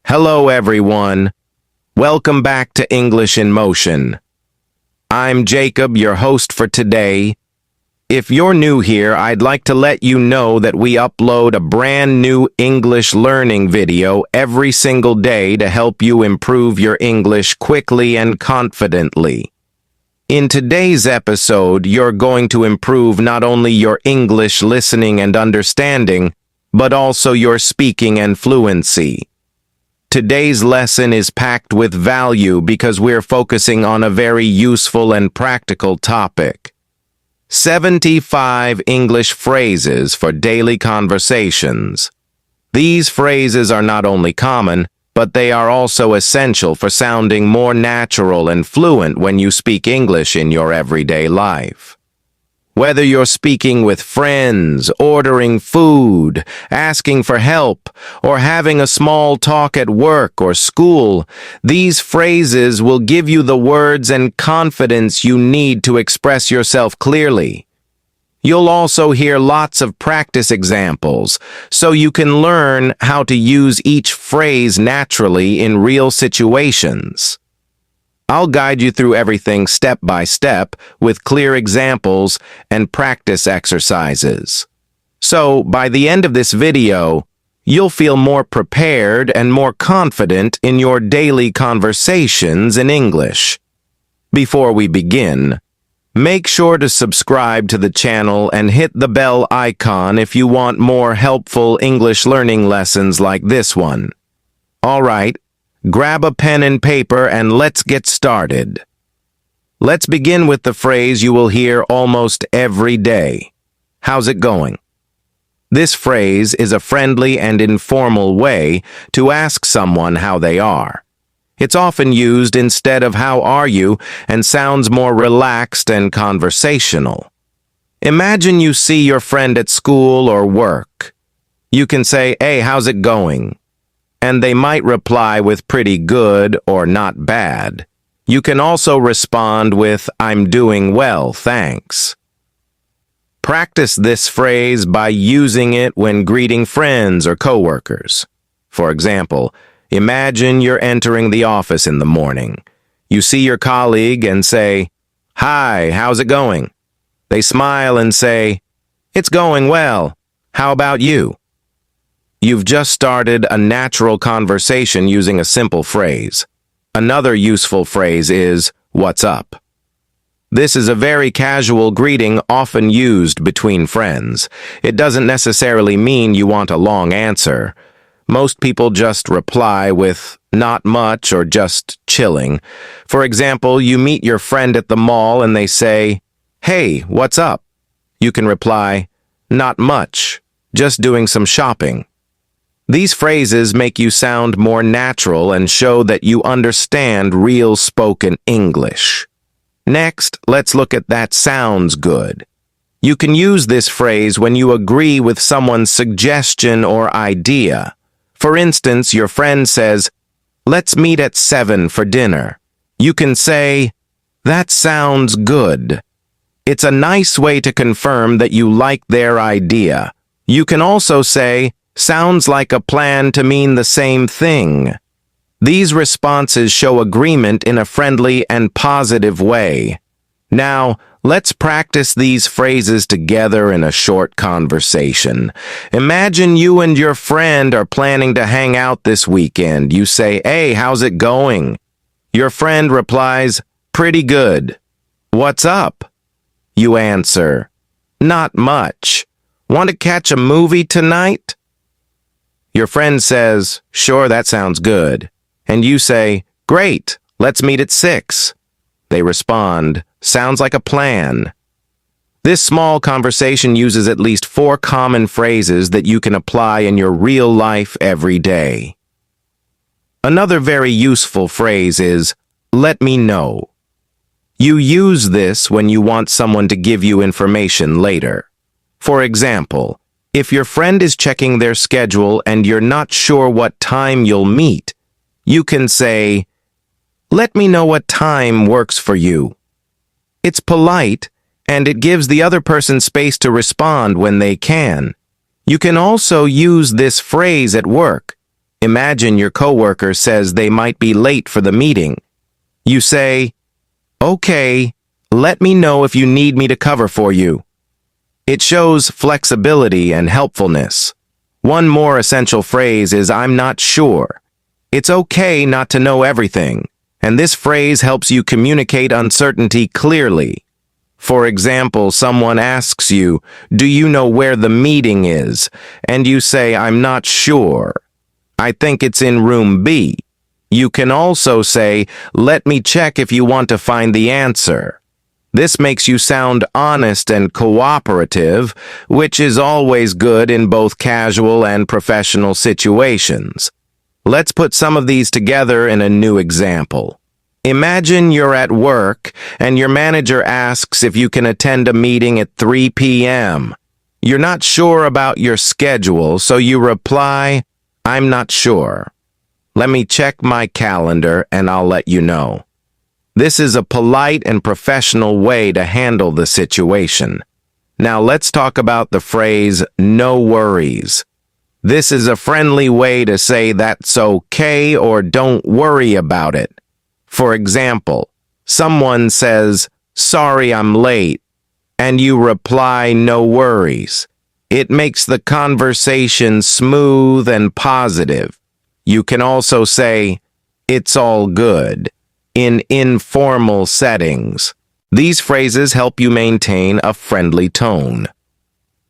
Hello, everyone. Welcome back to English in Motion. I'm Jacob, your host for today. If you're new here, I'd like to let you know that we upload a brand new English learning video every single day to help you improve your English quickly and confidently. In today's episode, you're going to improve not only your English listening and understanding, but also your speaking and fluency. Today's lesson is packed with value because we're focusing on a very useful and practical topic. 75 English phrases for daily conversations. These phrases are not only common, but they are also essential for sounding more natural and fluent when you speak English in your everyday life. Whether you're speaking with friends, ordering food, asking for help, or having a small talk at work or school, these phrases will give you the words and confidence you need to express yourself clearly. You'll also hear lots of practice examples, so you can learn how to use each phrase naturally in real situations. I'll guide you through everything step by step with clear examples and practice exercises. So, by the end of this video, you'll feel more prepared and more confident in your daily conversations in English. Before we begin, make sure to subscribe to the channel and hit the bell icon if you want more helpful English learning lessons like this one. All right. Grab a pen and paper and let's get started. Let's begin with the phrase you will hear almost every day. How's it going? This phrase is a friendly and informal way to ask someone how they are. It's often used instead of how are you and sounds more relaxed and conversational. Imagine you see your friend at school or work. You can say, "Hey, how's it going?" And they might reply with pretty good or not bad. You can also respond with, "I'm doing well, thanks." Practice this phrase by using it when greeting friends or coworkers. For example, imagine you're entering the office in the morning. You see your colleague and say, "Hi, how's it going?" They smile and say, "It's going well. How about you?" You've just started a natural conversation using a simple phrase. Another useful phrase is, "What's up?" This is a very casual greeting often used between friends. It doesn't necessarily mean you want a long answer. Most people just reply with, "Not much," or "Just chilling." For example, you meet your friend at the mall and they say, "Hey, what's up?" You can reply, "Not much, just doing some shopping." These phrases make you sound more natural and show that you understand real spoken English. Next, let's look at "that sounds good." You can use this phrase when you agree with someone's suggestion or idea. For instance, your friend says, "Let's meet at 7 for dinner." You can say, "That sounds good." It's a nice way to confirm that you like their idea. You can also say, "Sounds like a plan," to mean the same thing. These responses show agreement in a friendly and positive way. Now, let's practice these phrases together in a short conversation. Imagine you and your friend are planning to hang out this weekend. You say, "Hey, how's it going?" Your friend replies, "Pretty good." "What's up?" You answer, "Not much. Want to catch a movie tonight?" Your friend says, "Sure, that sounds good." And you say, "Great, let's meet at 6. They respond, "Sounds like a plan." This small conversation uses at least 4 common phrases that you can apply in your real life every day. Another very useful phrase is, "Let me know." You use this when you want someone to give you information later. For example, if your friend is checking their schedule and you're not sure what time you'll meet, you can say, "Let me know what time works for you." It's polite, and it gives the other person space to respond when they can. You can also use this phrase at work. Imagine your coworker says they might be late for the meeting. You say, "Okay, let me know if you need me to cover for you." It shows flexibility and helpfulness. One more essential phrase is "I'm not sure." It's okay not to know everything, and this phrase helps you communicate uncertainty clearly. For example, someone asks you, "Do you know where the meeting is?" And you say, "I'm not sure. I think it's in room B." You can also say, "Let me check if you want to find the answer." This makes you sound honest and cooperative, which is always good in both casual and professional situations. Let's put some of these together in a new example. Imagine you're at work and your manager asks if you can attend a meeting at 3 p.m. You're not sure about your schedule, so you reply, "I'm not sure. Let me check my calendar and I'll let you know." This is a polite and professional way to handle the situation. Now let's talk about the phrase, "no worries." This is a friendly way to say that's okay or don't worry about it. For example, someone says, "Sorry I'm late," and you reply, "No worries." It makes the conversation smooth and positive. You can also say, "It's all good," in informal settings. These phrases help you maintain a friendly tone.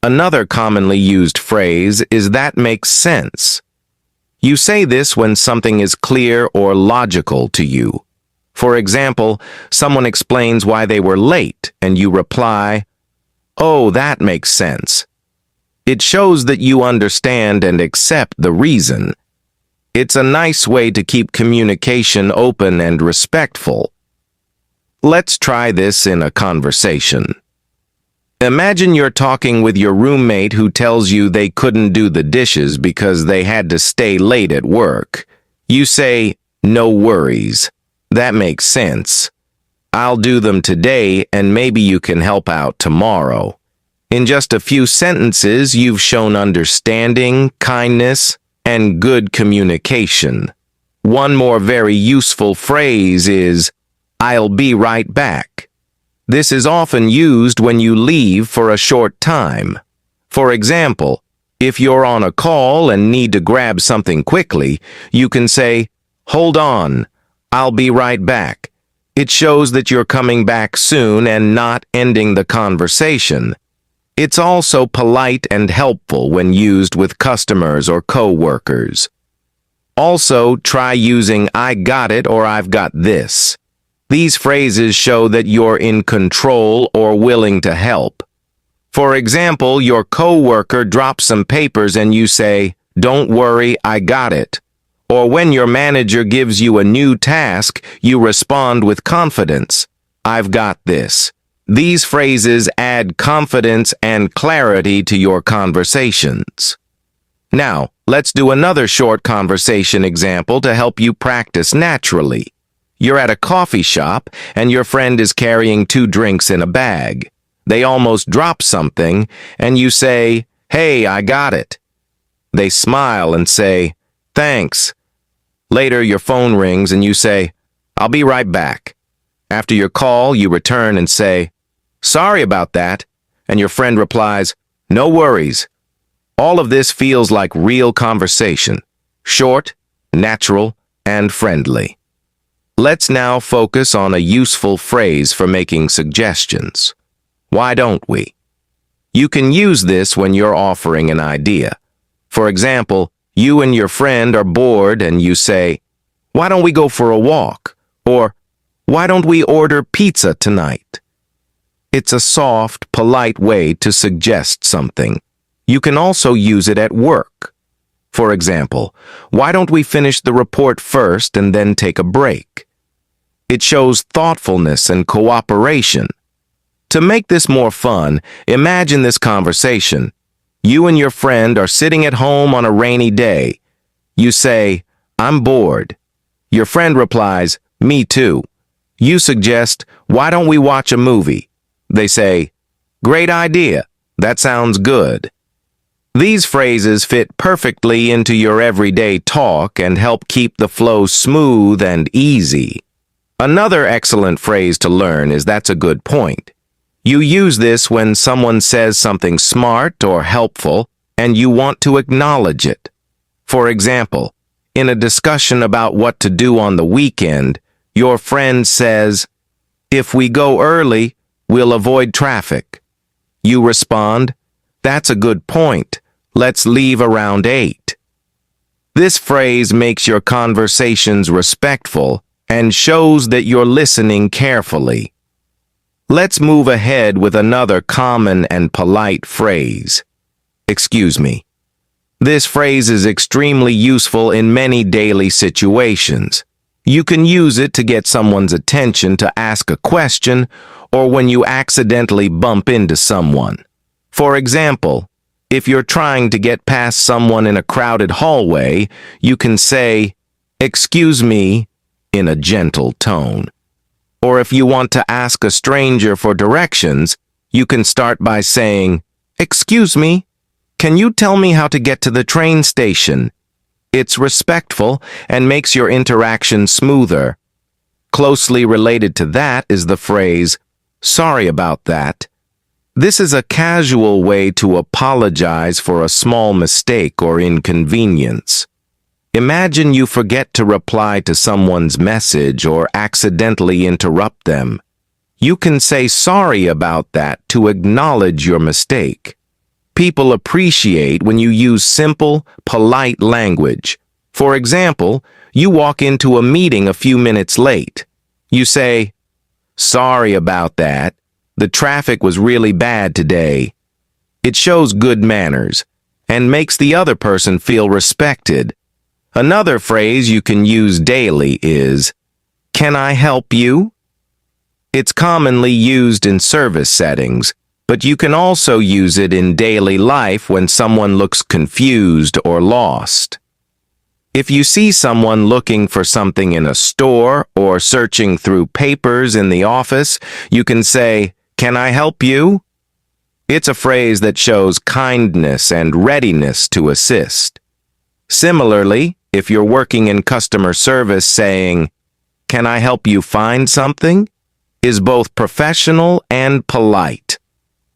Another commonly used phrase is "that makes sense." You say this when something is clear or logical to you. For example, someone explains why they were late, and you reply, "Oh, that makes sense." It shows that you understand and accept the reason. It's a nice way to keep communication open and respectful. Let's try this in a conversation. Imagine you're talking with your roommate who tells you they couldn't do the dishes because they had to stay late at work. You say, "No worries. That makes sense. I'll do them today and maybe you can help out tomorrow." In just a few sentences, you've shown understanding, kindness, and good communication. One more very useful phrase is, "I'll be right back." This is often used when you leave for a short time. For example, if you're on a call and need to grab something quickly, you can say, "Hold on, I'll be right back." It shows that you're coming back soon and not ending the conversation. It's also polite and helpful when used with customers or co-workers. Also, try using "I got it" or "I've got this." These phrases show that you're in control or willing to help. For example, your co-worker drops some papers and you say, "Don't worry, I got it." Or when your manager gives you a new task, you respond with confidence, "I've got this." These phrases add confidence and clarity to your conversations. Now, let's do another short conversation example to help you practice naturally. You're at a coffee shop and your friend is carrying 2 drinks in a bag. They almost drop something and you say, "Hey, I got it." They smile and say, "Thanks." Later, your phone rings and you say, "I'll be right back." After your call, you return and say, "Sorry about that," and your friend replies, "No worries." All of this feels like real conversation, short, natural, and friendly. Let's now focus on a useful phrase for making suggestions. Why don't we? You can use this when you're offering an idea. For example, you and your friend are bored and you say, "Why don't we go for a walk?" Or, "Why don't we order pizza tonight?" It's a soft, polite way to suggest something. You can also use it at work. For example, "Why don't we finish the report first and then take a break?" It shows thoughtfulness and cooperation. To make this more fun, imagine this conversation. You and your friend are sitting at home on a rainy day. You say, "I'm bored." Your friend replies, "Me too." You suggest, "Why don't we watch a movie?" They say, "Great idea. That sounds good." These phrases fit perfectly into your everyday talk and help keep the flow smooth and easy. Another excellent phrase to learn is "that's a good point." You use this when someone says something smart or helpful and you want to acknowledge it. For example, in a discussion about what to do on the weekend, your friend says, "If we go early, we'll avoid traffic." You respond, "That's a good point. Let's leave around 8." This phrase makes your conversations respectful and shows that you're listening carefully. Let's move ahead with another common and polite phrase. "Excuse me." This phrase is extremely useful in many daily situations. You can use it to get someone's attention to ask a question or when you accidentally bump into someone. For example, if you're trying to get past someone in a crowded hallway, you can say, "Excuse me," in a gentle tone. Or if you want to ask a stranger for directions, you can start by saying, "Excuse me, can you tell me how to get to the train station?" It's respectful and makes your interaction smoother. Closely related to that is the phrase, "Sorry about that." This is a casual way to apologize for a small mistake or inconvenience. Imagine you forget to reply to someone's message or accidentally interrupt them. You can say sorry about that to acknowledge your mistake. People appreciate when you use simple, polite language. For example, you walk into a meeting a few minutes late. You say, "Sorry about that. The traffic was really bad today." It shows good manners and makes the other person feel respected. Another phrase you can use daily is, "Can I help you?" It's commonly used in service settings, but you can also use it in daily life when someone looks confused or lost. If you see someone looking for something in a store or searching through papers in the office, you can say, "Can I help you?" It's a phrase that shows kindness and readiness to assist. Similarly, if you're working in customer service, saying, "Can I help you find something?" is both professional and polite.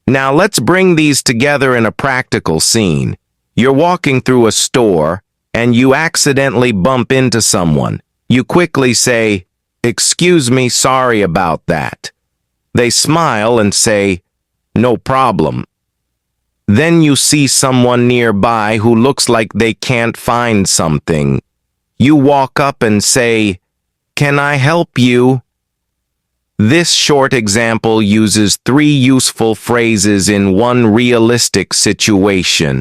Now let's bring these together in a practical scene. You're walking through a store and you accidentally bump into someone. You quickly say, "Excuse me, sorry about that." They smile and say, "No problem." Then you see someone nearby who looks like they can't find something. You walk up and say, "Can I help you?" This short example uses 3 useful phrases in one realistic situation.